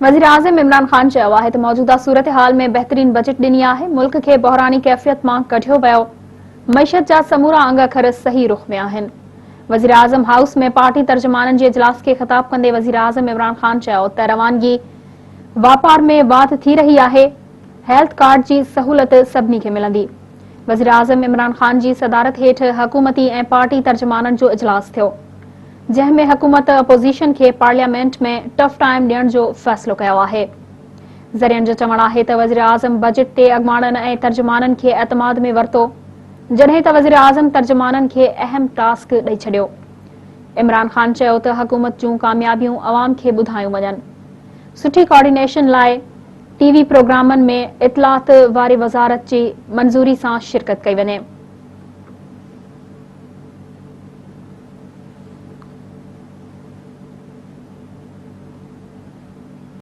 वज़ीर आज़म इमरान ख़ान चयो आहे त मौजूदा सूरत हाल में बहितरीन बजट ॾिनी आहे। मुल्क खे बहरानी कैफ़ियत मां कढियो वियो। मईशत जा समूरा अंग अखर सही रुख में आहिनि। वज़ीर आज़म हाउस में पार्टी तर्जुमाननि जे इजलास खे ख़िताब कंदे वज़ीर आज़म इमरान ख़ान चयो त रवानगी वापार में वाध थी रही आहे। हेल्थ कार्ड जी सहूलत सभिनी खे मिलंदी। वज़ीर आज़म इमरान ख़ान जी सदारत हेठि हुकूमती ऐं पार्टी तर्जुमाननि जो इजलास थियो, जंहिं में हुकूमत अपोज़िशन खे पार्लियामेंट में टफ टाइम ॾियण जो फ़ैसिलो कयो आहे। ज़रियनि जो चवणु आहे त वज़ीर आज़म बजट ते अॻुवाणनि ऐं तर्जुमाननि खे एतमाद में वरितो, जॾहिं त वज़ीर आज़म तर्जुमाननि खे अहम टास्क ॾेई छॾियो। इमरान ख़ान चयो त हुकूमत जूं कामयाबियूं अवाम खे ॿुधायूं वञनि। सुठी कोऑर्डिनेशन लाइ टीवी प्रोग्रामनि में इतलात वारी वज़ारत जी मंज़ूरी सां शिरकत कई वञे।